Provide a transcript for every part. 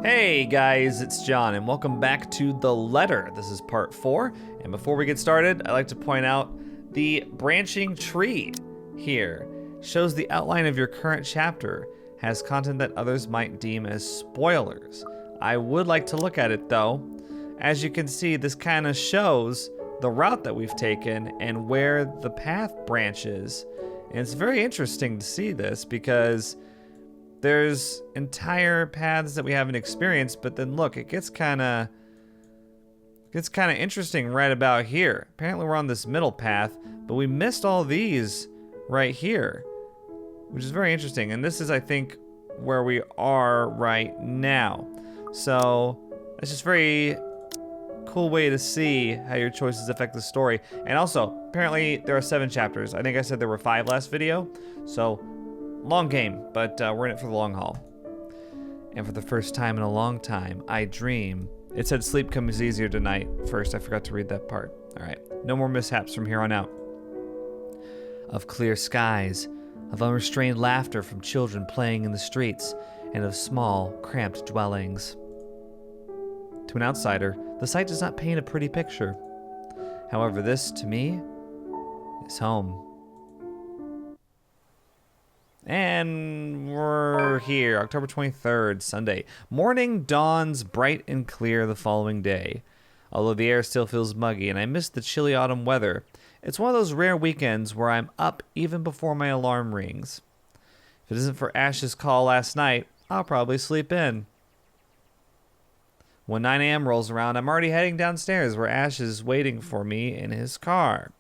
Hey guys, it's John, and welcome back to The Letter. This is part 4, and before we get started, I'd like to point out the branching tree here shows the outline of your current chapter, has content that others might deem as spoilers. I would like to look at it though. As you can see, this kind of shows the route that we've taken and where the path branches. And it's very interesting to see this because there's entire paths that we haven't experienced, but then look, it gets kind of interesting right about here. Apparently we're on this middle path, but we missed all these right here, which is very interesting. And this is, I think, where we are right now. So it's just very cool way to see how your choices affect the story. And also, apparently there are 7 chapters. I think I said there were 5 last video, so long game, but we're in it for the long haul. And for the first time in a long time, I dream. It said sleep comes easier tonight. First, I forgot to read that part. All right, no more mishaps from here on out. Of clear skies, of unrestrained laughter from children playing in the streets, and of small, cramped dwellings. To an outsider, the sight does not paint a pretty picture. However, this, to me, is home. And we're here, October 23rd, Sunday. Morning dawns bright and clear the following day, although the air still feels muggy and I miss the chilly autumn weather. It's one of those rare weekends where I'm up even before my alarm rings. If it isn't for Ash's call last night, I'll probably sleep in. When 9 a.m. rolls around, I'm already heading downstairs where Ash is waiting for me in his car.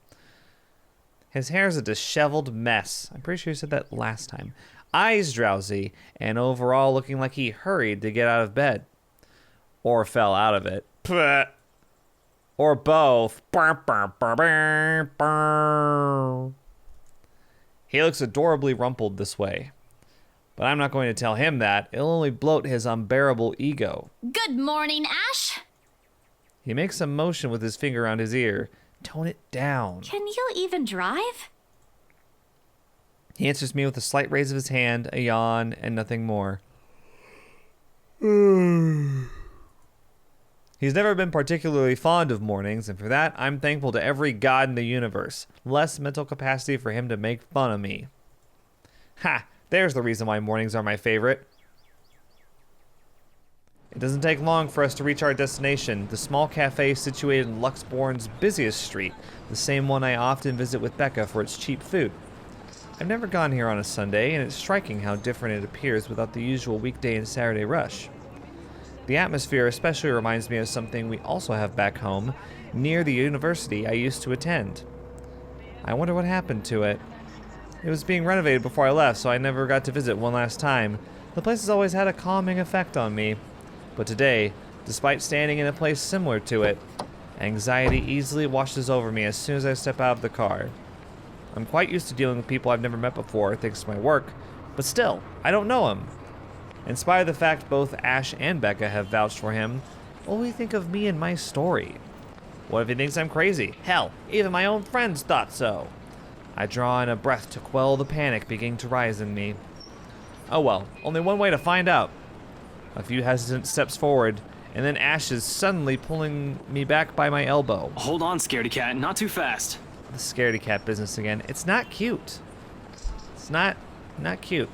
His hair's a disheveled mess. I'm pretty sure he said that last time. Eyes drowsy, and overall looking like he hurried to get out of bed. Or fell out of it. Or both. He looks adorably rumpled this way. But I'm not going to tell him that. It'll only bloat his unbearable ego. Good morning, Ash. He makes a motion with his finger around his ear. Tone it down. Can you even drive? He answers me with a slight raise of his hand, a yawn, and nothing more. He's never been particularly fond of mornings, and for that, I'm thankful to every god in the universe. Less mental capacity for him to make fun of me. Ha! There's the reason why mornings are my favorite. It doesn't take long for us to reach our destination, the small cafe situated in Luxbourne's busiest street, the same one I often visit with Becca for its cheap food. I've never gone here on a Sunday, and it's striking how different it appears without the usual weekday and Saturday rush. The atmosphere especially reminds me of something we also have back home, near the university I used to attend. I wonder what happened to it. It was being renovated before I left, so I never got to visit one last time. The place has always had a calming effect on me. But today, despite standing in a place similar to it, anxiety easily washes over me as soon as I step out of the car. I'm quite used to dealing with people I've never met before, thanks to my work, but still, I don't know him. In spite of the fact both Ash and Becca have vouched for him, what will he think of me and my story? What if he thinks I'm crazy? Hell, even my own friends thought so. I draw in a breath to quell the panic beginning to rise in me. Oh well, only one way to find out. A few hesitant steps forward, and then Ash is suddenly pulling me back by my elbow. Hold on, scaredy cat, not too fast. The scaredy cat business again. It's not cute. It's not cute.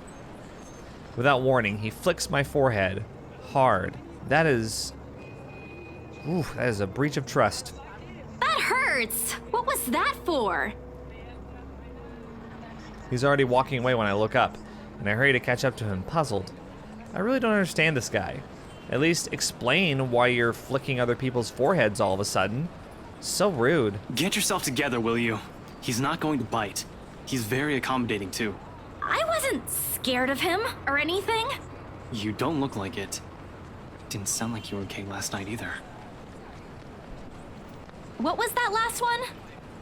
Without warning, he flicks my forehead hard. That is a breach of trust. That hurts. What was that for? He's already walking away when I look up, and I hurry to catch up to him, puzzled. I really don't understand this guy. At least explain why you're flicking other people's foreheads all of a sudden. So rude. Get yourself together, will you? He's not going to bite. He's very accommodating, too. I wasn't scared of him or anything. You don't look like it. Didn't sound like you were okay last night either. What was that last one?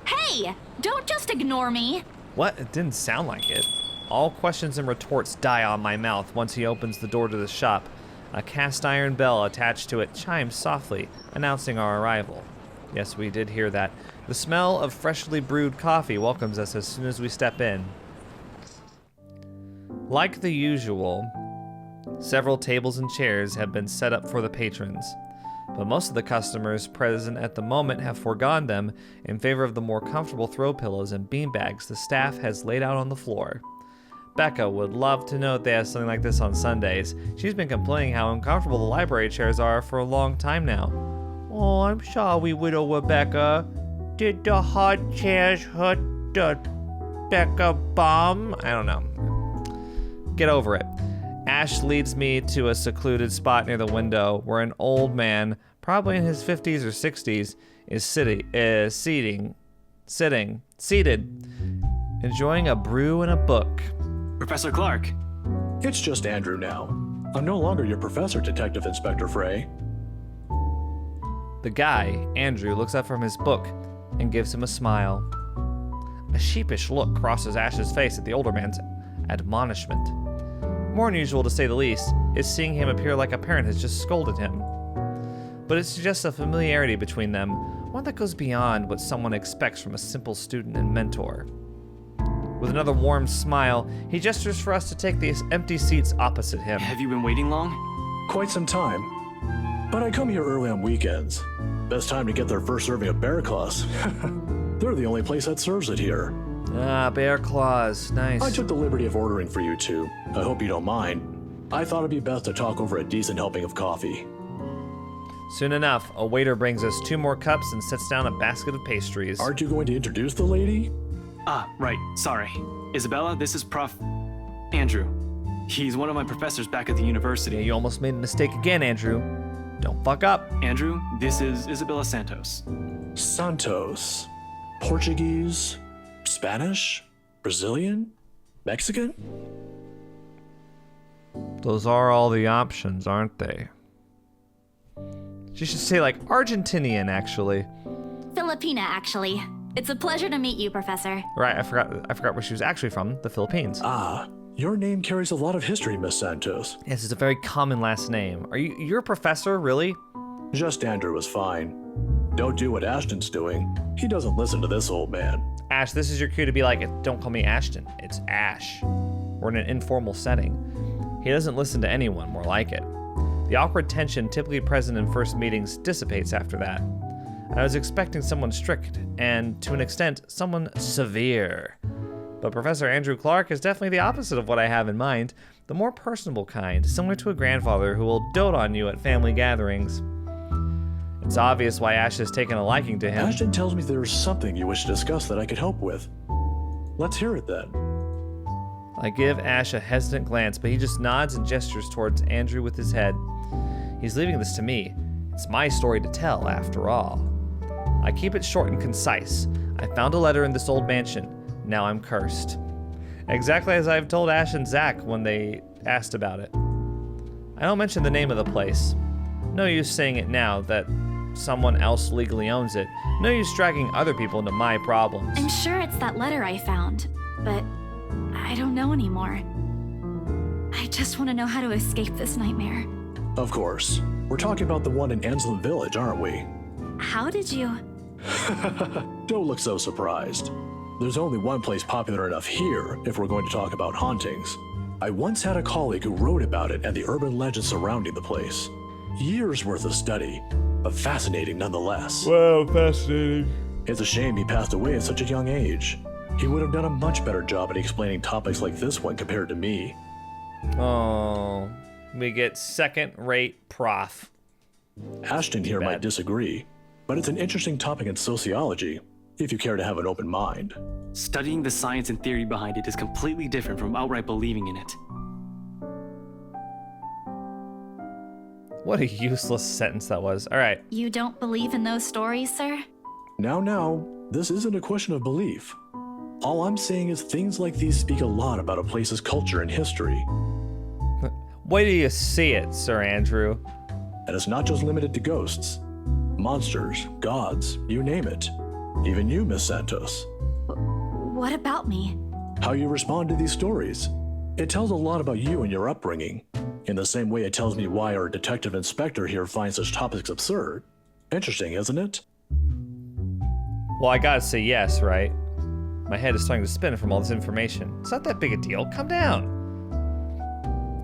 Hey, don't just ignore me. What? It didn't sound like it. All questions and retorts die on my mouth once he opens the door to the shop. A cast iron bell attached to it chimes softly, announcing our arrival. Yes, we did hear that. The smell of freshly brewed coffee welcomes us as soon as we step in. Like the usual, Several tables and chairs have been set up for the patrons, but most of the customers present at the moment have foregone them in favor of the more comfortable throw pillows and beanbags the staff has laid out on the floor. Becca would love to know if they have something like this on Sundays. She's been complaining how uncomfortable the library chairs are for a long time now. Oh, I'm sorry, Widow Rebecca. Did the hard chairs hurt the Becca bum? I don't know. Get over it. Ash leads me to a secluded spot near the window where an old man, probably in his 50s or 60s, is seated, enjoying a brew and a book. Professor Clark. It's just Andrew now. I'm no longer your professor, Detective Inspector Frey. The guy, Andrew, looks up from his book and gives him a smile. A sheepish look crosses Ash's face at the older man's admonishment. More unusual, to say the least, is seeing him appear like a parent has just scolded him. But it suggests a familiarity between them, one that goes beyond what someone expects from a simple student and mentor. With another warm smile, he gestures for us to take the empty seats opposite him. Have you been waiting long? Quite some time. But I come here early on weekends. Best time to get their first serving of bear claws. They're the only place that serves it here. Ah, bear claws. Nice. I took the liberty of ordering for you two. I hope you don't mind. I thought it'd be best to talk over a decent helping of coffee. Soon enough, a waiter brings us 2 more cups and sets down a basket of pastries. Aren't you going to introduce the lady? Ah, right. Sorry. Isabella, this is Prof. Andrew. He's one of my professors back at the Yeah, university. you almost made a mistake again, Andrew. Don't fuck up. Andrew, this is Isabella Santos. Santos. Portuguese? Spanish? Brazilian? Mexican? Those are all the options, aren't they? She should say like Argentinian, actually. Filipina, actually. It's a pleasure to meet you, Professor. Right, I forgot where she was actually from, the Philippines. Ah, your name carries a lot of history, Miss Santos. Yes, it's a very common last name. You're a professor, really? Just Andrew was fine. Don't do what Ashton's doing. He doesn't listen to this old man. Ash, this is your cue to be like, don't call me Ashton. It's Ash. We're in an informal setting. He doesn't listen to anyone, more like it. The awkward tension typically present in first meetings dissipates after that. I was expecting someone strict, and to an extent, someone severe. But Professor Andrew Clark is definitely the opposite of what I have in mind, the more personable kind, similar to a grandfather who will dote on you at family gatherings. It's obvious why Ash has taken a liking to him. Ashton tells me there's something you wish to discuss that I could help with. Let's hear it then. I give Ash a hesitant glance, but he just nods and gestures towards Andrew with his head. He's leaving this to me. It's my story to tell, after all. I keep it short and concise. I found a letter in this old mansion. Now I'm cursed. Exactly as I've told Ash and Zach when they asked about it. I don't mention the name of the place. No use saying it now that someone else legally owns it. No use dragging other people into my problems. I'm sure it's that letter I found, but I don't know anymore. I just want to know how to escape this nightmare. Of course. We're talking about the one in Anslem Village, aren't we? How did you... Don't look so surprised. There's only one place popular enough here if we're going to talk about hauntings. I once had a colleague who wrote about it and the urban legends surrounding the place. Years worth of study, but fascinating nonetheless. Wow, fascinating. It's a shame he passed away at such a young age. He would have done a much better job at explaining topics like this one compared to me. Oh, we get second-rate prof. Ashton here might disagree, but it's an interesting topic in sociology, if you care to have an open mind. Studying the science and theory behind it is completely different from outright believing in it. What a useless sentence that was. All right. You don't believe in those stories, sir? Now, this isn't a question of belief. All I'm saying is things like these speak a lot about a place's culture and history. Wait till you see it, Sir Andrew. And it's not just limited to ghosts. Monsters, gods, you name it. Even you, Miss Santos. What about me? How you respond to these stories. It tells a lot about you and your upbringing. In the same way it tells me why our detective inspector here finds such topics absurd. Interesting, isn't it? Well, I gotta say yes, right? My head is starting to spin from all this information. It's not that big a deal. Calm down.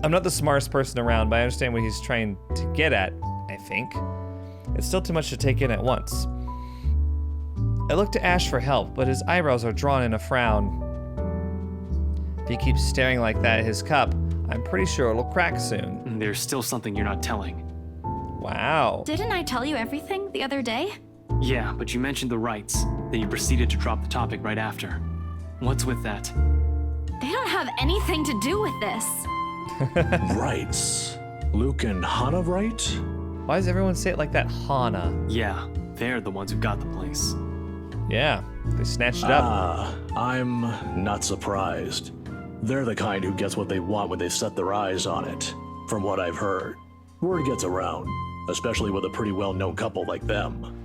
I'm not the smartest person around, but I understand what he's trying to get at, I think. It's still too much to take in at once. I look to Ash for help, but his eyebrows are drawn in a frown. If he keeps staring like that at his cup, I'm pretty sure it'll crack soon. There's still something you're not telling. Wow. Didn't I tell you everything the other day? Yeah, but you mentioned the rights. Then you proceeded to drop the topic right after. What's with that? They don't have anything to do with this. Rights. Luke and Hana, right? Why does everyone say it like that, Hana? Yeah, they're the ones who got the place. Yeah, they snatched it up. I'm not surprised. They're the kind who gets what they want when they set their eyes on it, from what I've heard. Word gets around, especially with a pretty well-known couple like them.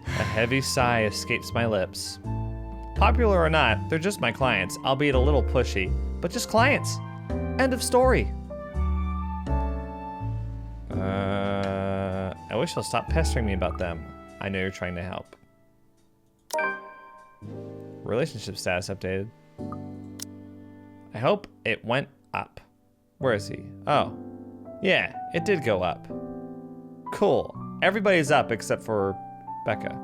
A heavy sigh escapes my lips. Popular or not, they're just my clients, albeit a little pushy, but just clients. End of story. I wish they'll stop pestering me about them. I know you're trying to help. Relationship status updated. I hope it went up. Where is he? Oh. Yeah, it did go up. Cool. Everybody's up except for Becca.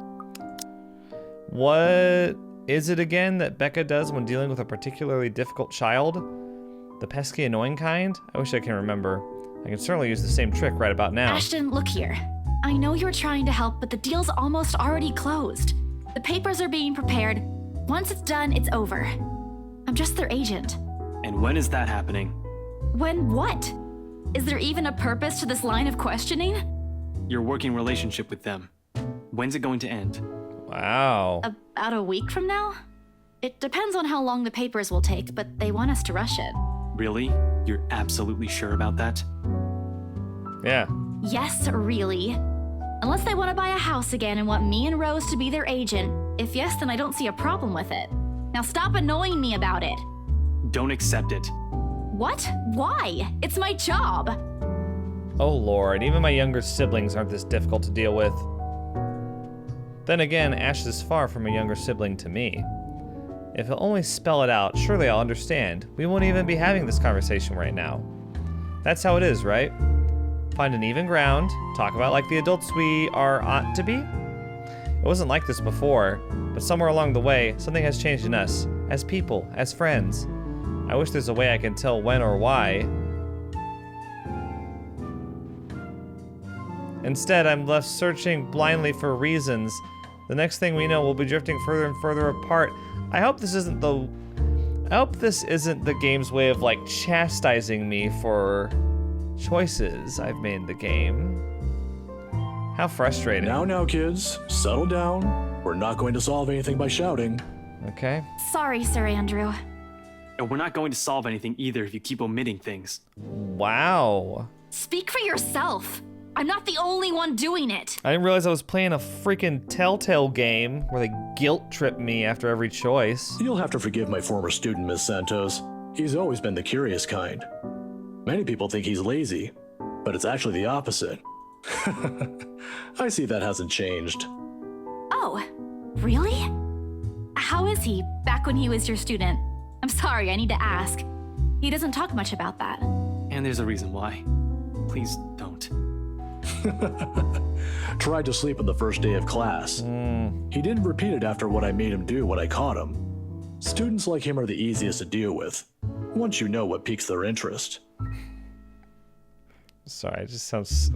What is it again that Becca does when dealing with a particularly difficult child? The pesky annoying kind? I wish I can remember. I can certainly use the same trick right about now. Ashton, look here. I know you're trying to help, but the deal's almost already closed. The papers are being prepared. Once it's done, it's over. I'm just their agent. And when is that happening? When what? Is there even a purpose to this line of questioning? Your working relationship with them. When's it going to end? Wow. About a week from now? It depends on how long the papers will take, but they want us to rush it. Really? You're absolutely sure about that? Yeah. Yes, really. Unless they want to buy a house again and want me and Rose to be their agent. If yes, then I don't see a problem with it. Now stop annoying me about it. Don't accept it. What? Why? It's my job. Oh lord, even my younger siblings aren't this difficult to deal with. Then again, Ash is far from a younger sibling to me. If he'll only spell it out, surely I'll understand. We won't even be having this conversation right now. That's how it is, right? Find an even ground, talk about like the adults we ought to be. It wasn't like this before, but somewhere along the way, something has changed in us, as people, as friends. I wish there's a way I can tell when or why. Instead, I'm left searching blindly for reasons. The next thing we know, we'll be drifting further and further apart. I hope this isn't the game's way of like chastising me for choices I've made in the game. How frustrating. Now, kids, settle down. We're not going to solve anything by shouting. Okay. Sorry, Sir Andrew. And we're not going to solve anything either if you keep omitting things. Wow. Speak for yourself. I'm not the only one doing it. I didn't realize I was playing a freaking Telltale game where they guilt trip me after every choice. You'll have to forgive my former student, Miss Santos. He's always been the curious kind. Many people think he's lazy, but it's actually the opposite. I see that hasn't changed. Oh, really? How is he back when he was your student? I'm sorry, I need to ask. He doesn't talk much about that. And there's a reason why. Please don't. Tried to sleep on the first day of class. He didn't repeat it after what I made him do when I caught him. Students like him are the easiest to deal with, once you know what piques their interest. Sorry, it just sounds...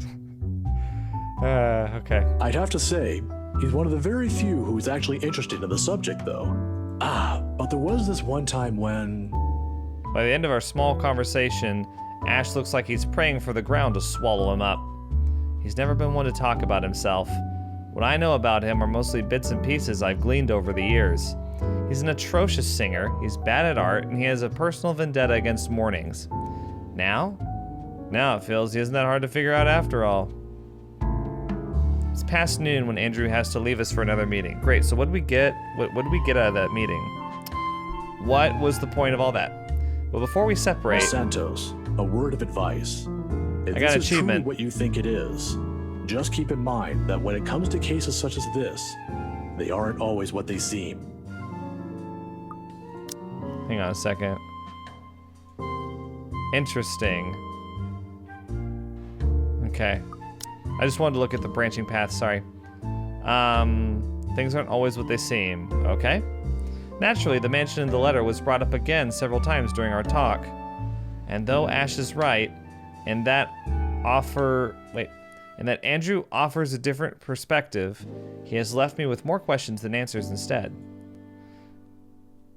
okay. I'd have to say, he's one of the very few who's actually interested in the subject, though. But there was this one time when... By the end of our small conversation, Ash looks like he's praying for the ground to swallow him up. He's never been one to talk about himself. What I know about him are mostly bits and pieces I've gleaned over the years. He's an atrocious singer, he's bad at art, and he has a personal vendetta against mornings. Now it feels he isn't that hard to figure out after all. It's past noon when Andrew has to leave us for another meeting. Great, so what did we get? What did we get out of that meeting? What was the point of all that? Well, before we separate... Miss Santos, a word of advice. If I got this is truly achievement. what you think it is, just keep in mind that when it comes to cases such as this, they aren't always what they seem. Hang on a second. Interesting. Okay. I just wanted to look at the branching path, sorry. Things aren't always what they seem. Okay. Naturally, the mansion in the letter was brought up again several times during our talk. And though Ash is right, and that Andrew offers a different perspective, he has left me with more questions than answers instead.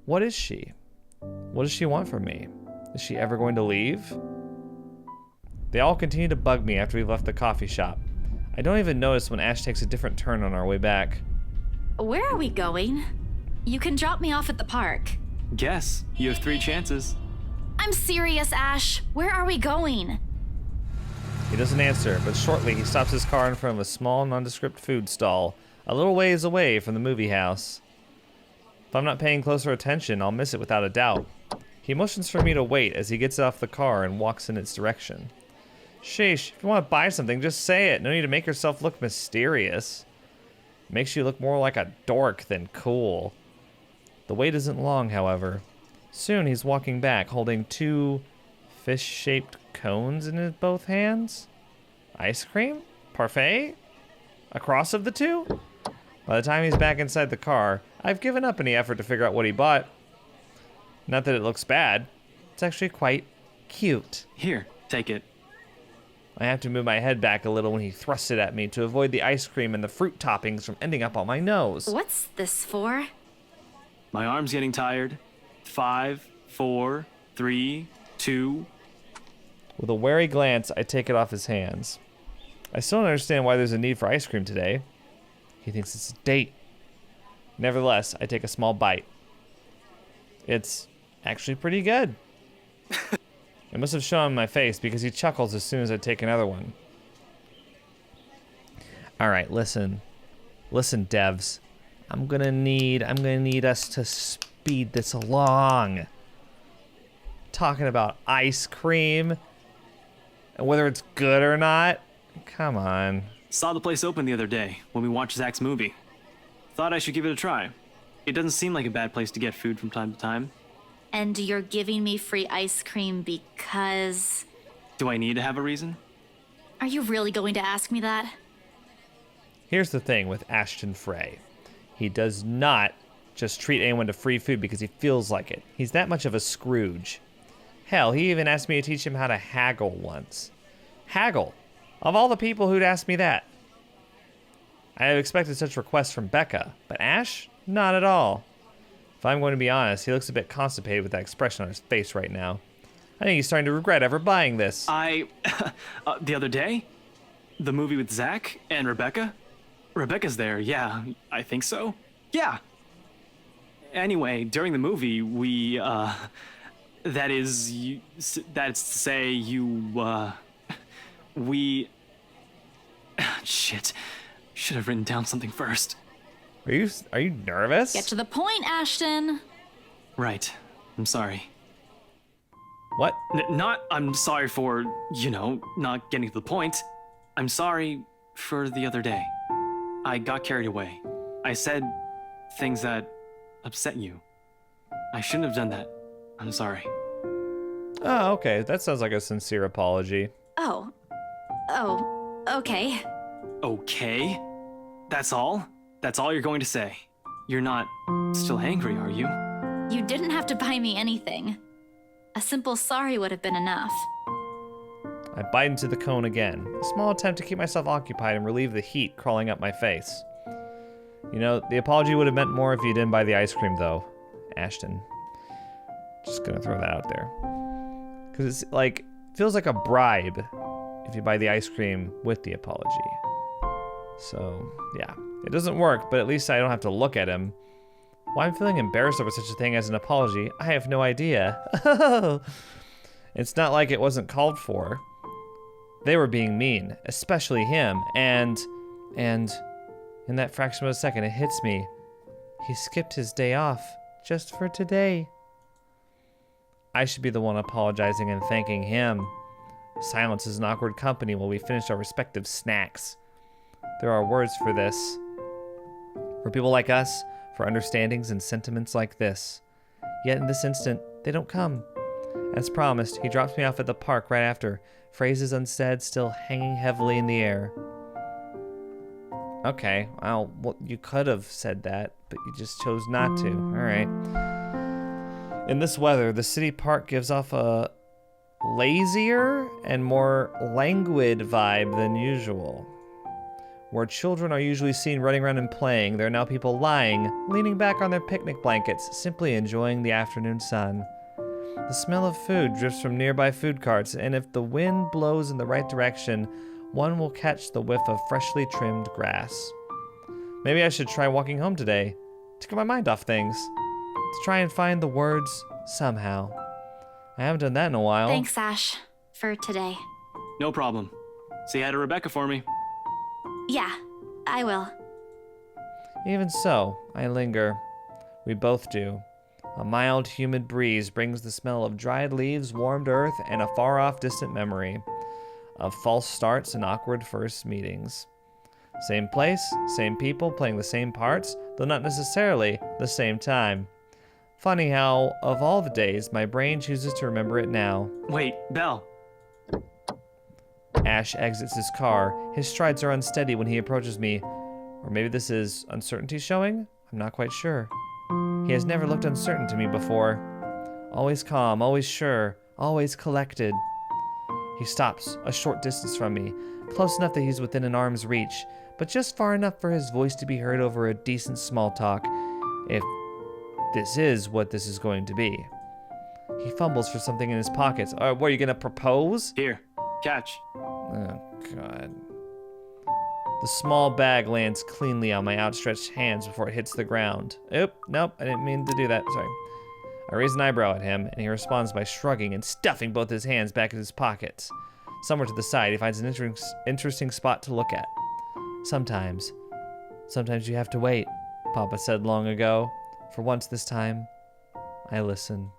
What is she? What does she want from me? Is she ever going to leave? They all continue to bug me after we've left the coffee shop. I don't even notice when Ash takes a different turn on our way back. Where are we going? You can drop me off at the park. Guess. You have 3 chances. I'm serious, Ash. Where are we going? He doesn't answer, but shortly he stops his car in front of a small, nondescript food stall, a little ways away from the movie house. If I'm not paying closer attention, I'll miss it without a doubt. He motions for me to wait as he gets off the car and walks in its direction. Sheesh, if you want to buy something, just say it. No need to make yourself look mysterious. It makes you look more like a dork than cool. The wait isn't long, however. Soon he's walking back, holding 2 fish-shaped cones in his both hands. Ice cream? Parfait? A cross of the two? By the time he's back inside the car, I've given up any effort to figure out what he bought. Not that it looks bad. It's actually quite cute. Here, take it. I have to move my head back a little when he thrusts it at me to avoid the ice cream and the fruit toppings from ending up on my nose. What's this for? My arm's getting tired. 5, 4, 3, 2. With a wary glance, I take it off his hands. I still don't understand why there's a need for ice cream today. He thinks it's a date. Nevertheless, I take a small bite. It's actually pretty good. It must have shown on my face because he chuckles as soon as I take another one. All right, listen. Listen, devs. I'm gonna need us to speed this along. Talking about ice cream and whether it's good or not. Come on. Saw the place open the other day when we watched Zach's movie. Thought I should give it a try. It doesn't seem like a bad place to get food from time to time. And you're giving me free ice cream because... Do I need to have a reason? Are you really going to ask me that? Here's the thing with Ashton Frey. He does not just treat anyone to free food because he feels like it. He's that much of a Scrooge. Hell, he even asked me to teach him how to haggle once. Haggle? Of all the people who'd ask me that. I have expected such requests from Becca, but Ash? Not at all. If I'm going to be honest, he looks a bit constipated with that expression on his face right now. I think he's starting to regret ever buying this. The other day? The movie with Zach and Rebecca? Rebecca's there, yeah, I think so. Yeah. Anyway, during the movie, that's to say, shit. Should have written down something first. Are you nervous? Get to the point, Ashton. Right. I'm sorry. What? I'm sorry for, not getting to the point. I'm sorry for the other day. I got carried away. I said things that upset you. I shouldn't have done that. I'm sorry. Oh, okay. That sounds like a sincere apology. Oh, okay. Okay? That's all? That's all you're going to say? You're not still angry, are you? You didn't have to buy me anything. A simple sorry would have been enough. I bite into the cone again, a small attempt to keep myself occupied and relieve the heat crawling up my face. The apology would have meant more if you didn't buy the ice cream, though, Ashton. Just gonna throw that out there. Because it's feels like a bribe if you buy the ice cream with the apology. So, yeah. It doesn't work, but at least I don't have to look at him. Why I'm feeling embarrassed over such a thing as an apology, I have no idea. It's not like it wasn't called for. They were being mean, especially him, and in that fraction of a second it hits me. He skipped his day off just for today. I should be the one apologizing and thanking him. Silence is an awkward company while we finish our respective snacks. There are words for this. For people like us, for understandings and sentiments like this. Yet in this instant, they don't come. As promised, he drops me off at the park right after, phrases unsaid still hanging heavily in the air. Okay, well, you could have said that, but you just chose not to. Alright. In this weather, the city park gives off a lazier and more languid vibe than usual. Where children are usually seen running around and playing, there are now people lying, leaning back on their picnic blankets, simply enjoying the afternoon sun. The smell of food drifts from nearby food carts, and if the wind blows in the right direction, one will catch the whiff of freshly trimmed grass. Maybe I should try walking home today, to get my mind off things, to try and find the words somehow. I haven't done that in a while. Thanks, Ash, for today. No problem. Say hi to Rebecca for me. Yeah, I will. Even so, I linger. We both do. A mild, humid breeze brings the smell of dried leaves, warmed earth, and a far-off distant memory of false starts and awkward first meetings. Same place, same people playing the same parts, though not necessarily the same time. Funny how, of all the days, my brain chooses to remember it now. Wait, Belle. Ash exits his car. His strides are unsteady when he approaches me. Or maybe this is uncertainty showing? I'm not quite sure. He has never looked uncertain to me before. Always calm, always sure, always collected. He stops a short distance from me, close enough that he's within an arm's reach, but just far enough for his voice to be heard over a decent small talk, if this is what this is going to be. He fumbles for something in his pockets. What, are you gonna propose? Here, catch. Oh, God. The small bag lands cleanly on my outstretched hands before it hits the ground. Oop, nope, I didn't mean to do that, sorry. I raise an eyebrow at him, and he responds by shrugging and stuffing both his hands back in his pockets. Somewhere to the side, he finds an interesting spot to look at. Sometimes you have to wait, Papa said long ago. For once this time, I listen.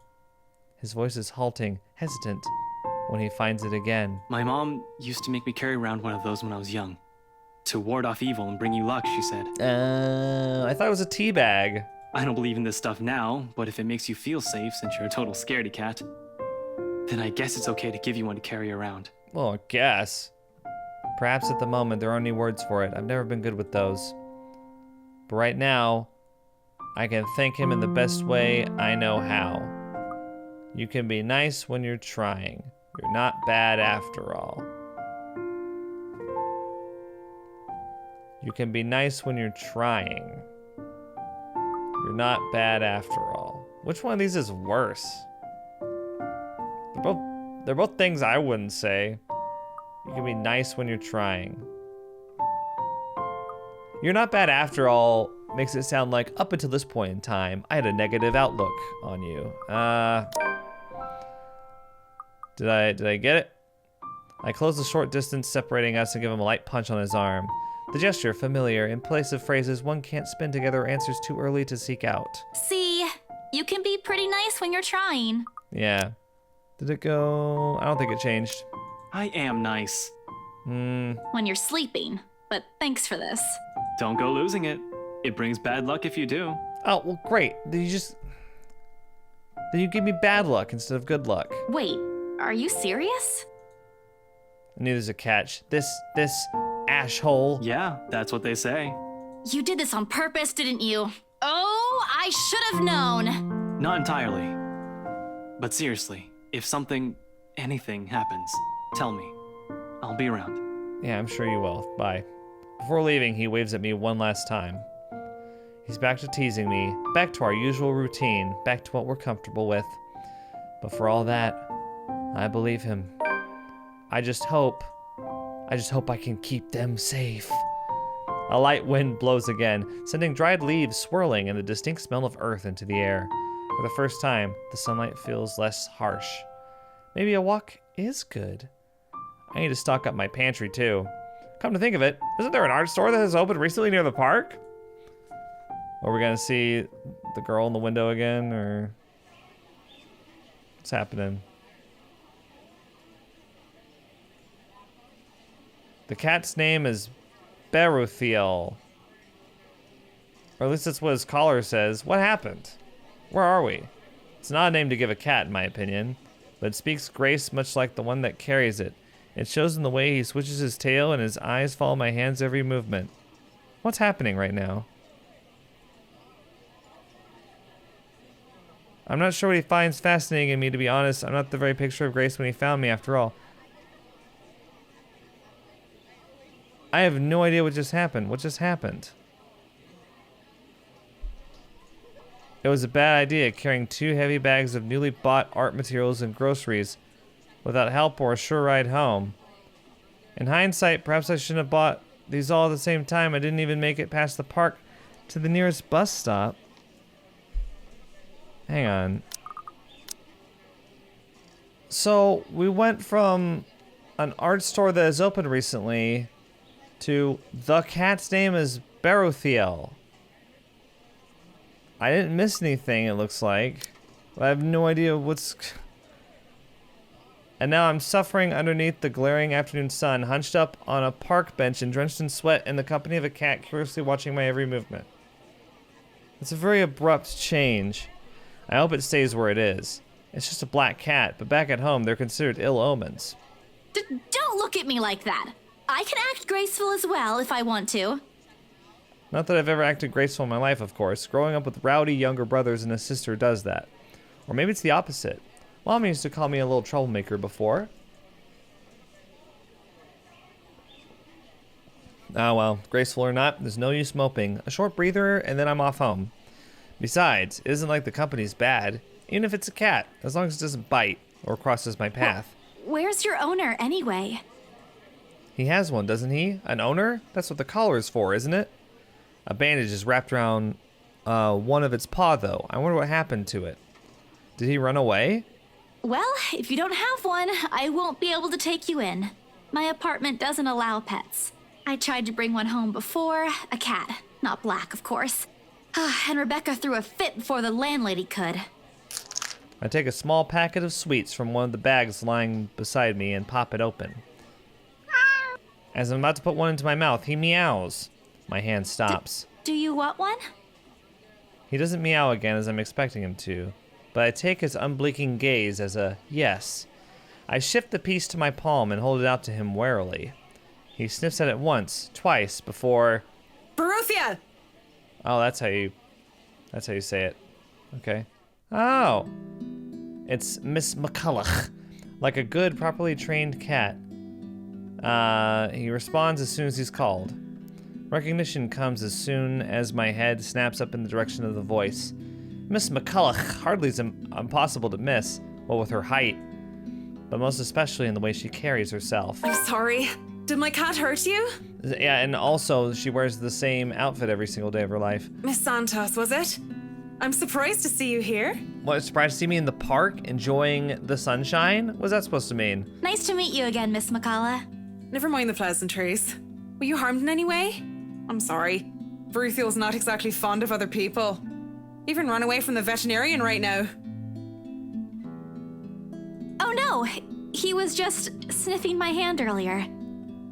His voice is halting, hesitant, when he finds it again. My mom used to make me carry around one of those when I was young. To ward off evil and bring you luck, she said. I thought it was a tea bag. I don't believe in this stuff now, but if it makes you feel safe since you're a total scaredy cat, then I guess it's okay to give you one to carry around. Well, I guess. Perhaps at the moment there aren't any words for it. I've never been good with those. But right now, I can thank him in the best way I know how. You can be nice when you're trying. You're not bad after all. You can be nice when you're trying. You're not bad after all. Which one of these is worse? They're both things I wouldn't say. You can be nice when you're trying. You're not bad after all makes it sound like up until this point in time, I had a negative outlook on you. Did I get it? I close the short distance separating us and give him a light punch on his arm. The gesture familiar in place of phrases one can't spin together or answers too early to seek out. See, you can be pretty nice when you're trying. Yeah. Did it go? I don't think it changed. I am nice. When you're sleeping, but thanks for this. Don't go losing it. It brings bad luck if you do. Oh, well, great. Then you give me bad luck instead of good luck. Wait, are you serious? I knew there's a catch. This ashhole. Yeah, that's what they say. You did this on purpose, didn't you? Oh, I should have known. Not entirely. But seriously, if anything happens, tell me. I'll be around. Yeah, I'm sure you will. Bye. Before leaving, he waves at me one last time. He's back to teasing me, back to our usual routine, back to what we're comfortable with. But for all that, I believe him. I just hope I can keep them safe. A light wind blows again, sending dried leaves swirling and the distinct smell of earth into the air. For the first time, the sunlight feels less harsh. Maybe a walk is good. I need to stock up my pantry too. Come to think of it, isn't there an art store that has opened recently near the park? Are we gonna see the girl in the window again, or what's happening? The cat's name is Beruthiel. Or at least that's what his collar says. What happened? Where are we? It's not a name to give a cat, in my opinion. but it speaks grace much like the one that carries it. It shows in the way he switches his tail and his eyes follow my hand's every movement. What's happening right now? I'm not sure what he finds fascinating in me, to be honest. I'm not the very picture of grace when he found me, after all. I have no idea what just happened. What just happened? It was a bad idea carrying 2 heavy bags of newly bought art materials and groceries without help or a sure ride home. In hindsight, perhaps I shouldn't have bought these all at the same time. I didn't even make it past the park to the nearest bus stop. Hang on. So, we went from an art store that has opened recently to the cat's name is Barothiel. I didn't miss anything, it looks like. But I have no idea what's... And now I'm suffering underneath the glaring afternoon sun, hunched up on a park bench and drenched in sweat in the company of a cat curiously watching my every movement. It's a very abrupt change. I hope it stays where it is. It's just a black cat, but back at home, they're considered ill omens. Don't look at me like that. I can act graceful as well if I want to. Not that I've ever acted graceful in my life, of course. Growing up with rowdy younger brothers and a sister does that. Or maybe it's the opposite. Mom used to call me a little troublemaker before. Oh well, graceful or not, there's no use moping. A short breather, and then I'm off home. Besides, it isn't like the company's bad, even if it's a cat, as long as it doesn't bite or crosses my path. Where's your owner, anyway? He has one, doesn't he? An owner? That's what the collar's for, isn't it? A bandage is wrapped around one of its paw, though. I wonder what happened to it. Did he run away? Well, if you don't have one, I won't be able to take you in. My apartment doesn't allow pets. I tried to bring one home before, a cat. Not black, of course. And Rebecca threw a fit before the landlady could. I take a small packet of sweets from one of the bags lying beside me and pop it open. As I'm about to put one into my mouth, he meows. My hand stops. Do you want one? He doesn't meow again as I'm expecting him to, but I take his unblinking gaze as a yes. I shift the piece to my palm and hold it out to him warily. He sniffs at it once, twice, before... Baruthia! Oh, that's how you say it. Okay. Oh. It's Miss McCulloch. Like a good, properly trained cat. He responds as soon as he's called. Recognition comes as soon as my head snaps up in the direction of the voice. Miss McCulloch hardly is impossible to miss, what with her height, but most especially in the way she carries herself. I'm sorry. Did my cat hurt you? Yeah, and also she wears the same outfit every single day of her life. Miss Santos, was it? I'm surprised to see you here. What, surprised to see me in the park enjoying the sunshine? What's that supposed to mean? Nice to meet you again, Miss McCullough. Never mind the pleasantries. Were you harmed in any way? I'm sorry. Baruthiel's not exactly fond of other people. Even run away from the veterinarian right now. Oh no, he was just sniffing my hand earlier.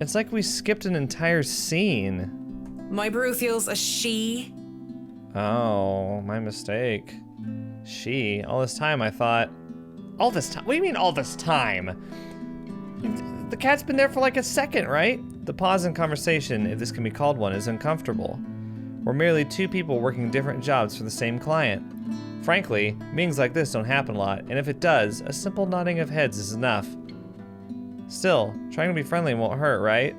It's like we skipped an entire scene. My Baruthiel's a she. Oh, my mistake. She. All this time I thought... All this time? What do you mean all this time? The cat's been there for like a second, right? The pause in conversation, if this can be called one, is uncomfortable. We're merely two people working different jobs for the same client. Frankly, meetings like this don't happen a lot, and if it does, a simple nodding of heads is enough. Still, trying to be friendly won't hurt, right?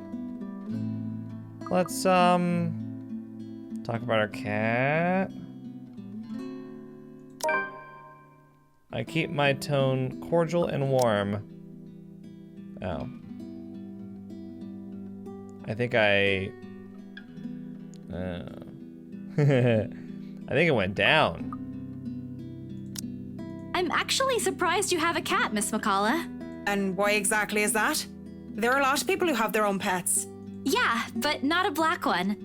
Let's, talk about our cat. I keep my tone cordial and warm. Oh. I think I think it went down. I'm actually surprised you have a cat, Miss McCullough. And why exactly is that? There are a lot of people who have their own pets. Yeah, but not a black one.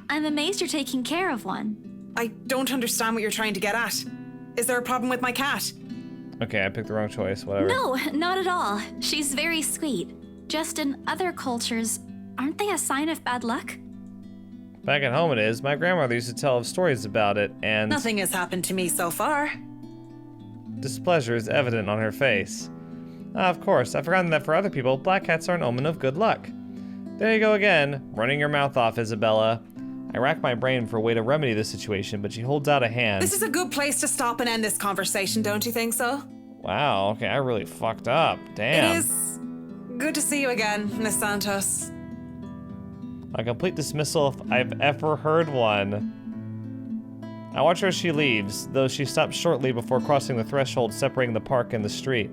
I'm amazed you're taking care of one. I don't understand what you're trying to get at. Is there a problem with my cat? Okay, I picked the wrong choice, whatever. No, not at all. She's very sweet. Just in other cultures, aren't they a sign of bad luck? Back at home it is. My grandmother used to tell stories about it, and... Nothing has happened to me so far. Displeasure is evident on her face. Ah, of course, I've forgotten that for other people, black cats are an omen of good luck. There you go again, running your mouth off, Isabella. I rack my brain for a way to remedy the situation, but she holds out a hand. This is a good place to stop and end this conversation, don't you think so? Wow, okay, I really fucked up. Damn. It is good to see you again, Miss Santos. A complete dismissal if I've ever heard one. I watch her as she leaves, though she stops shortly before crossing the threshold separating the park and the street.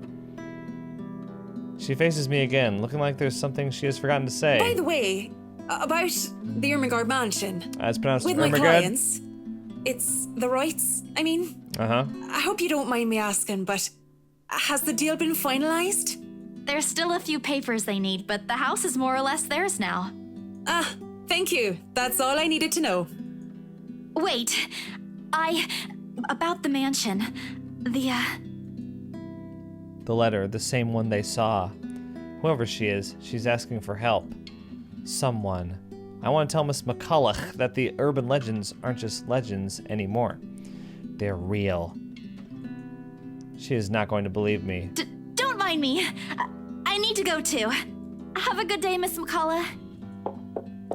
She faces me again, looking like there's something she has forgotten to say. By the way, about the Ermengarde mansion. As pronounced With my Ermengarde? clients, it's the rights, I mean. Uh-huh. I hope you don't mind me asking, but has the deal been finalized? There's still a few papers they need, but the house is more or less theirs now. Ah, thank you. That's all I needed to know. Wait, about the mansion. The letter, the same one they saw. Whoever she is, she's asking for help. Someone. I want to tell Miss McCulloch that the urban legends aren't just legends anymore. They're real. She is not going to believe me. Don't mind me. I need to go too. Have a good day, Miss McCullough.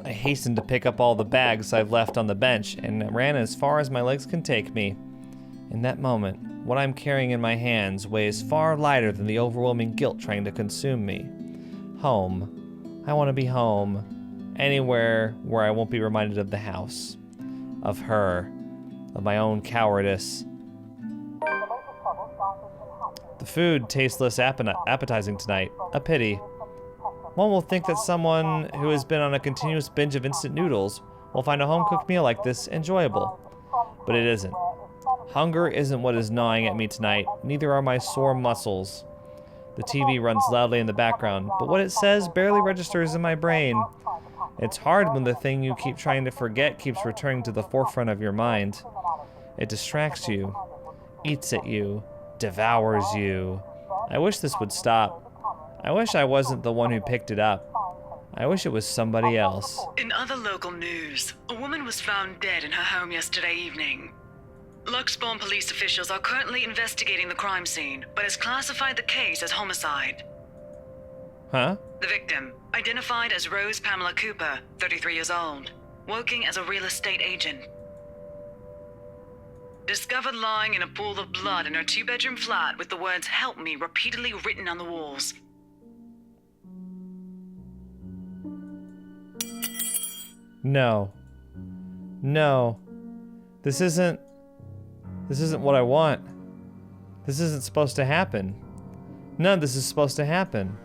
I hastened to pick up all the bags I've left on the bench and ran as far as my legs can take me. In that moment, what I'm carrying in my hands weighs far lighter than the overwhelming guilt trying to consume me. Home. I want to be home. Anywhere where I won't be reminded of the house. Of her. Of my own cowardice. The food tastes less appetizing tonight. A pity. One will think that someone who has been on a continuous binge of instant noodles will find a home-cooked meal like this enjoyable. But it isn't. Hunger isn't what is gnawing at me tonight, neither are my sore muscles. The TV runs loudly in the background, but what it says barely registers in my brain. It's hard when the thing you keep trying to forget keeps returning to the forefront of your mind. It distracts you, eats at you, devours you. I wish this would stop. I wish I wasn't the one who picked it up. I wish it was somebody else. In other local news, a woman was found dead in her home yesterday evening. Luxbourne police officials are currently investigating the crime scene, but has classified the case as homicide. Huh? The victim, identified as Rose Pamela Cooper, 33 years old, working as a real estate agent. Discovered lying in a pool of blood in her two-bedroom flat with the words "Help me" repeatedly written on the walls. No. No. This isn't what I want. This isn't supposed to happen. None of this is supposed to happen.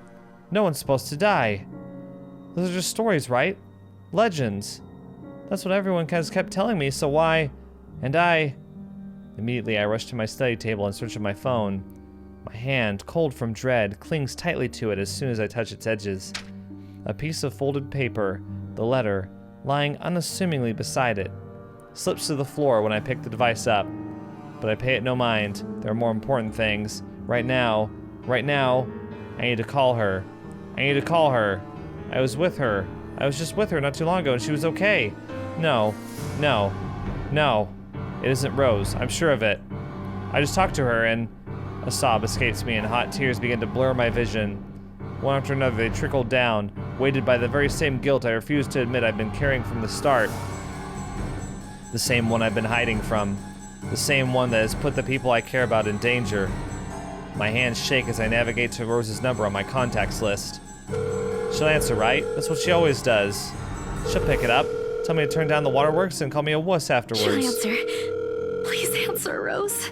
No one's supposed to die. Those are just stories, right? Legends. That's what everyone has kept telling me, so why? And Immediately I rush to my study table in search of my phone. My hand, cold from dread, clings tightly to it as soon as I touch its edges. A piece of folded paper, the letter, lying unassumingly beside it, slips to the floor when I pick the device up. But I pay it no mind. There are more important things. Right now, I need to call her. I was with her. I was just with her not too long ago and she was okay. No. It isn't Rose. I'm sure of it. I just talked to her and a sob escapes me and hot tears begin to blur my vision. One after another they trickle down, weighted by the very same guilt I refuse to admit I've been carrying from the start. The same one I've been hiding from. The same one that has put the people I care about in danger. My hands shake as I navigate to Rose's number on my contacts list. She'll answer, right? That's what she always does. She'll pick it up, tell me to turn down the waterworks, and call me a wuss afterwards. She'll answer. Please answer, Rose.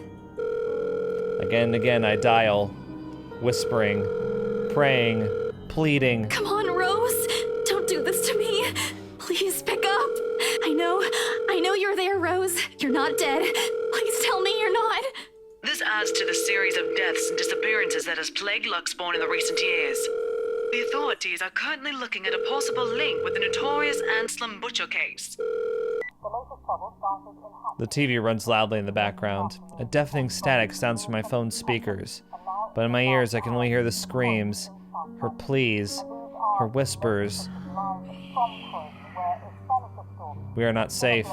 Again and again I dial, whispering, praying, pleading. Come on, Rose. Don't do this to me. Please pick up. I know you're there, Rose. You're not dead. Please tell me you're not. This adds to the series of deaths and disappearances that has plagued Luxbourne in the recent years. The authorities are currently looking at a possible link with the notorious Anselm Butcher case. The TV runs loudly in the background. A deafening static sounds from my phone's speakers. But in my ears I can only hear the screams, her pleas, her whispers. We are not safe.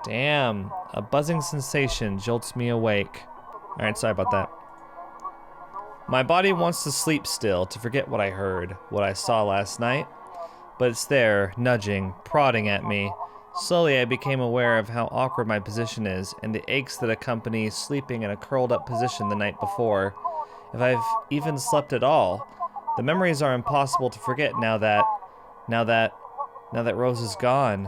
Damn, a buzzing sensation jolts me awake. Alright, sorry about that. My body wants to sleep still, to forget what I heard, what I saw last night. But it's there, nudging, prodding at me. Slowly I became aware of how awkward my position is, and the aches that accompany sleeping in a curled up position the night before. If I've even slept at all, the memories are impossible to forget now that Rose is gone.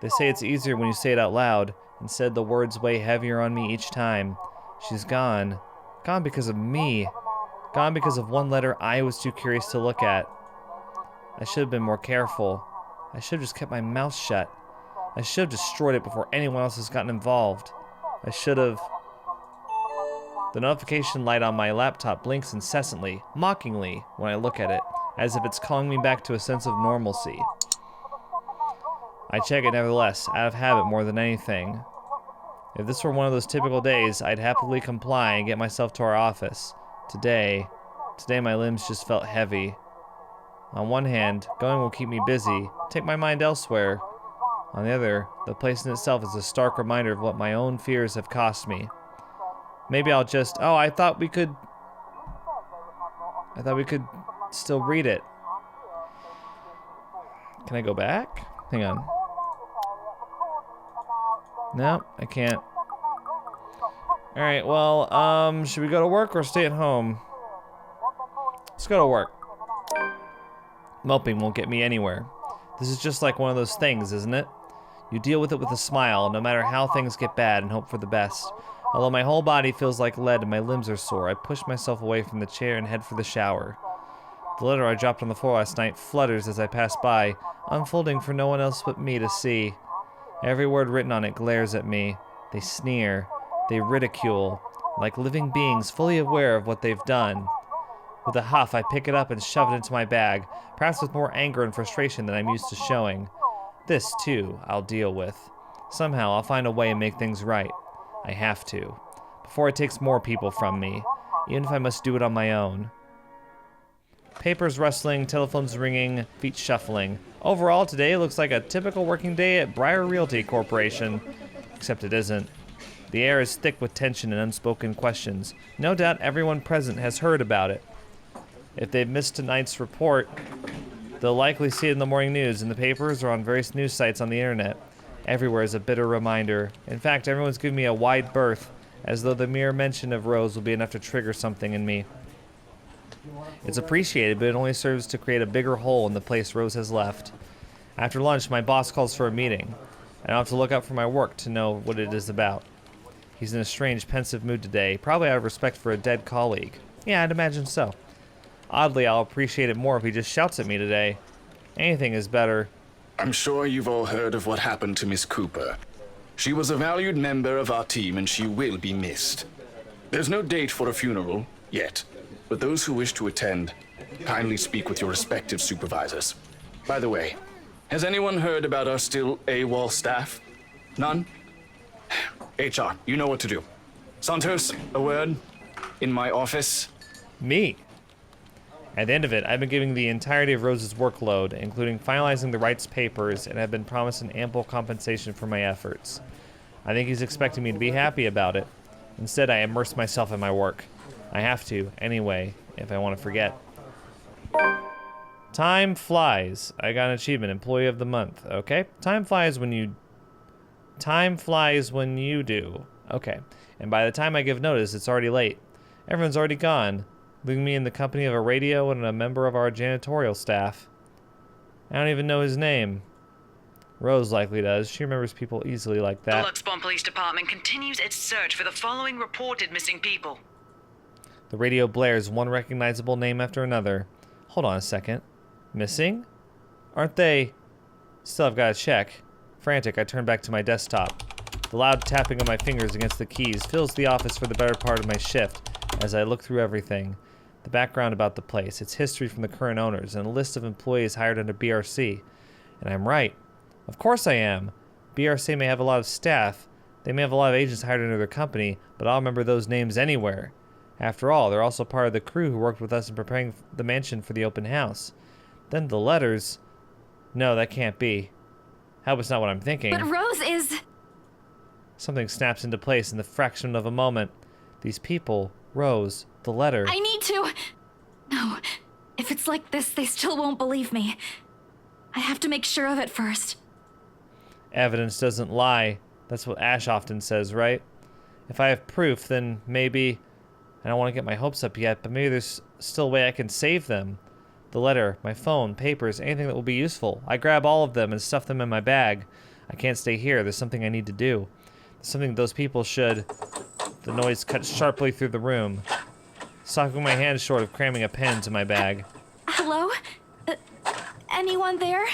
They say it's easier when you say it out loud. Instead, the words weigh heavier on me each time. She's gone. Gone because of me. Gone because of one letter I was too curious to look at. I should have been more careful. I should have just kept my mouth shut. I should have destroyed it before anyone else has gotten involved. I should have... The notification light on my laptop blinks incessantly, mockingly, when I look at it, as if it's calling me back to a sense of normalcy. I check it nevertheless, out of habit more than anything. If this were one of those typical days, I'd happily comply and get myself to our office. Today my limbs just felt heavy. On one hand, going will keep me busy, take my mind elsewhere. On the other, the place in itself is a stark reminder of what my own fears have cost me. Maybe I'll just... Oh, I thought we could still read it. Can I go back? Hang on. No, I can't. Alright, well, should we go to work or stay at home? Let's go to work. Moping won't get me anywhere. This is just like one of those things, isn't it? You deal with it with a smile, no matter how things get bad, and hope for the best. Although my whole body feels like lead and my limbs are sore, I push myself away from the chair and head for the shower. The letter I dropped on the floor last night flutters as I pass by, unfolding for no one else but me to see. Every word written on it glares at me. They sneer. They ridicule, like living beings fully aware of what they've done. With a huff, I pick it up and shove it into my bag, perhaps with more anger and frustration than I'm used to showing. This, too, I'll deal with. Somehow, I'll find a way and make things right. I have to. Before it takes more people from me, even if I must do it on my own. Papers rustling, telephones ringing, feet shuffling. Overall, today looks like a typical working day at Briar Realty Corporation. Except it isn't. The air is thick with tension and unspoken questions. No doubt everyone present has heard about it. If they've missed tonight's report, they'll likely see it in the morning news, in the papers, or on various news sites on the internet. Everywhere is a bitter reminder. In fact, everyone's giving me a wide berth, as though the mere mention of Rose will be enough to trigger something in me. It's appreciated, but it only serves to create a bigger hole in the place Rose has left. After lunch, my boss calls for a meeting. I don't have to look up for my work to know what it is about. He's in a strange, pensive mood today, probably out of respect for a dead colleague. Yeah, I'd imagine so. Oddly, I'll appreciate it more if he just shouts at me today. Anything is better. I'm sure you've all heard of what happened to Miss Cooper. She was a valued member of our team and she will be missed. There's no date for a funeral, yet, but those who wish to attend, kindly speak with your respective supervisors. By the way, has anyone heard about our still AWOL staff? None? HR, you know what to do. Santos, a word? In my office? Me. At the end of it, I've been giving the entirety of Rose's workload, including finalizing the rights papers, and have been promised an ample compensation for my efforts. I think he's expecting me to be happy about it. Instead, I immerse myself in my work. I have to, anyway, if I want to forget. Time flies. I got an achievement, Employee of the Month. Okay. Time flies when you do. Okay. And by the time I give notice, it's already late. Everyone's already gone, leaving me in the company of a radio and a member of our janitorial staff. I don't even know his name. Rose likely does. She remembers people easily like The that. Luxbourne Police Department continues its search for the following reported missing people. The radio blares one recognizable name after another. Hold on a second. Missing? Aren't they... Still, I've got to check. Frantic, I turn back to my desktop. The loud tapping of my fingers against the keys fills the office for the better part of my shift as I look through everything. The background about the place, its history from the current owners, and a list of employees hired under BRC. And I'm right. Of course I am. BRC may have a lot of staff. They may have a lot of agents hired under their company, but I'll remember those names anywhere. After all, they're also part of the crew who worked with us in preparing the mansion for the open house. Then the letters... No, that can't be. Hope it's not what I'm thinking. But Rose is... Something snaps into place in the fraction of a moment. These people, Rose, the letter. I need to. No. If it's like this, they still won't believe me. I have to make sure of it first. Evidence doesn't lie. That's what Ash often says, right? If I have proof, then maybe... I don't want to get my hopes up yet, but maybe there's still a way I can save them. The letter, my phone, papers, anything that will be useful. I grab all of them and stuff them in my bag. I can't stay here. There's something I need to do. There's something those people should... The noise cuts sharply through the room, stopping my hand short of cramming a pen into my bag. Hello? Anyone there?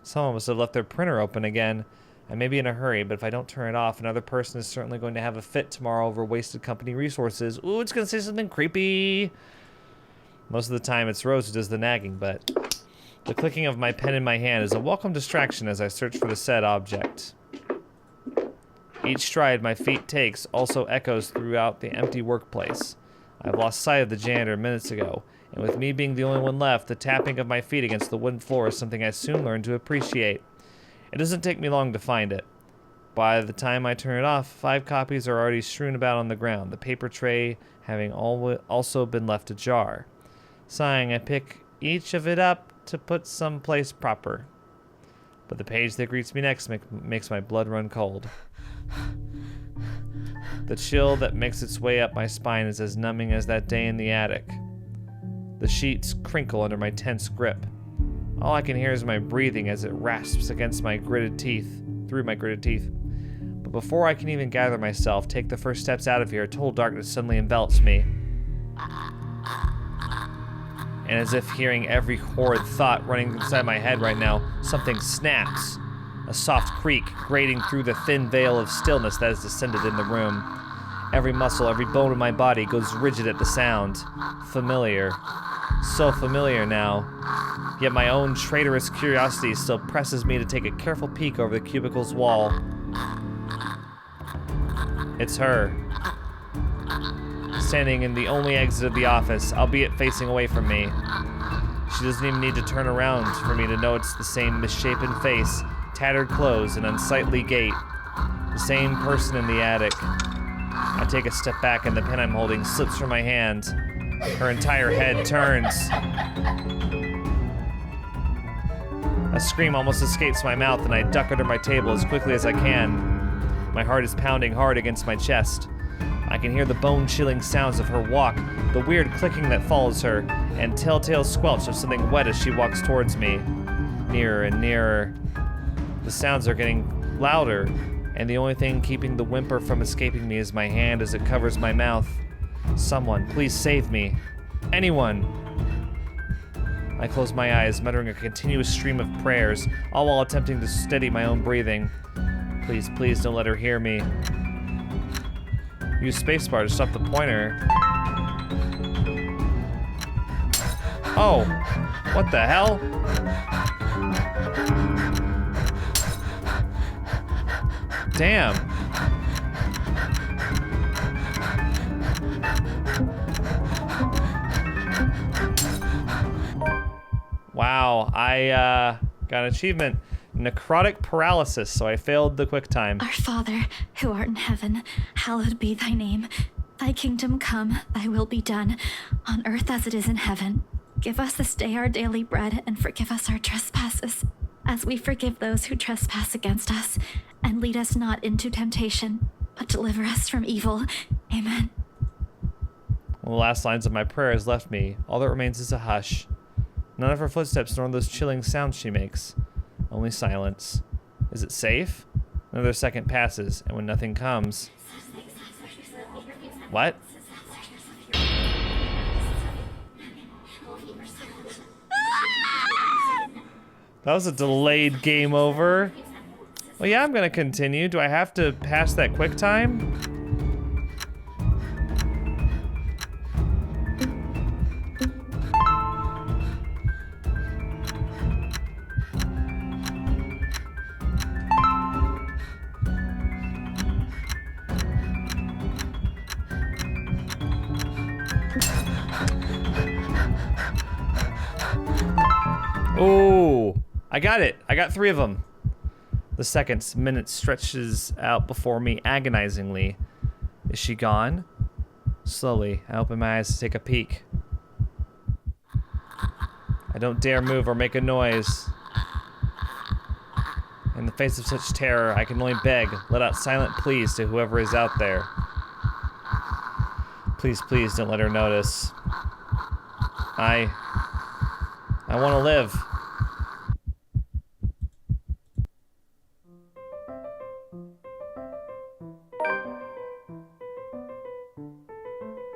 Someone must have left their printer open again. I may be in a hurry, but if I don't turn it off, another person is certainly going to have a fit tomorrow over wasted company resources. Ooh, it's going to say something creepy. Most of the time, it's Rose who does the nagging, but the clicking of my pen in my hand is a welcome distraction as I search for the said object. Each stride my feet takes also echoes throughout the empty workplace. I've lost sight of the janitor minutes ago, and with me being the only one left, the tapping of my feet against the wooden floor is something I soon learned to appreciate. It doesn't take me long to find it. By the time I turn it off, 5 copies are already strewn about on the ground, the paper tray having also been left ajar. Sighing, I pick each of it up to put someplace proper. But the page that greets me next makes my blood run cold. The chill that makes its way up my spine is as numbing as that day in the attic. The sheets crinkle under my tense grip. All I can hear is my breathing as it rasps against my gritted teeth, through my gritted teeth. But before I can even gather myself, take the first steps out of here, total darkness suddenly envelops me. And as if hearing every horrid thought running inside my head right now, something snaps. A soft creak grating through the thin veil of stillness that has descended in the room. Every muscle, every bone in my body goes rigid at the sound. Familiar. So familiar now. Yet my own traitorous curiosity still presses me to take a careful peek over the cubicle's wall. It's her. Standing in the only exit of the office, albeit facing away from me. She doesn't even need to turn around for me to know it's the same misshapen face, tattered clothes, and unsightly gait. The same person in the attic. I take a step back and the pen I'm holding slips from my hand. Her entire head turns. A scream almost escapes my mouth and I duck under my table as quickly as I can. My heart is pounding hard against my chest. I can hear the bone-chilling sounds of her walk, the weird clicking that follows her, and telltale squelch of something wet as she walks towards me. Nearer and nearer. The sounds are getting louder, and the only thing keeping the whimper from escaping me is my hand as it covers my mouth. Someone, please save me. Anyone. I close my eyes, muttering a continuous stream of prayers, all while attempting to steady my own breathing. Please, please don't let her hear me. Use spacebar to stop the pointer. Oh, what the hell? Damn. Wow, I got an achievement. Necrotic paralysis, so I failed the quick time. Our Father, who art in heaven, hallowed be thy name. Thy kingdom come, thy will be done, on earth as it is in heaven. Give us this day our daily bread, and forgive us our trespasses, as we forgive those who trespass against us. And lead us not into temptation, but deliver us from evil. Amen. Well, the last lines of my prayer has left me. All that remains is a hush. None of her footsteps nor those chilling sounds she makes. Only silence. Is it safe? Another second passes, and when nothing comes... What? That was a delayed game over. Well, yeah, I'm gonna continue. Do I have to pass that quick time? Oh, I got it. I got 3 of them. The seconds, minutes stretches out before me agonizingly. Is she gone? Slowly, I open my eyes to take a peek. I don't dare move or make a noise. In the face of such terror, I can only beg, let out silent pleas to whoever is out there. Please, please don't let her notice. I want to live.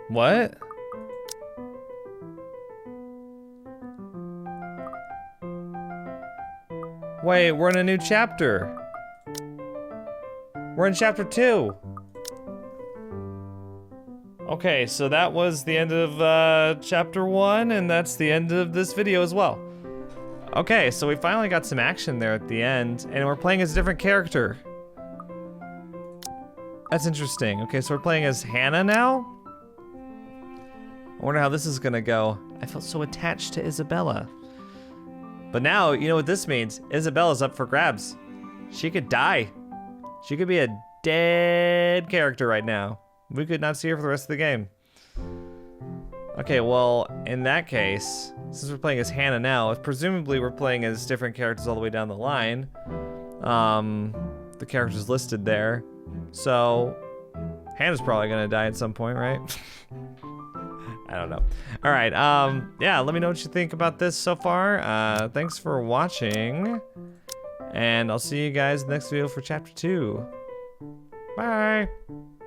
What? Wait, we're in a new chapter. We're in chapter 2. Okay, so that was the end of chapter 1, and that's the end of this video as well. Okay, so we finally got some action there at the end, and we're playing as a different character. That's interesting. Okay, so we're playing as Hannah now? I wonder how this is gonna go. I felt so attached to Isabella. But now, you know what this means? Isabella's up for grabs. She could die. She could be a dead character right now. We could not see her for the rest of the game. Okay, well, in that case, since we're playing as Hannah now, presumably we're playing as different characters all the way down the line. The characters listed there. So, Hannah's probably gonna die at some point, right? I don't know. All right, yeah, let me know what you think about this so far. Thanks for watching, and I'll see you guys next video for chapter 2. Bye.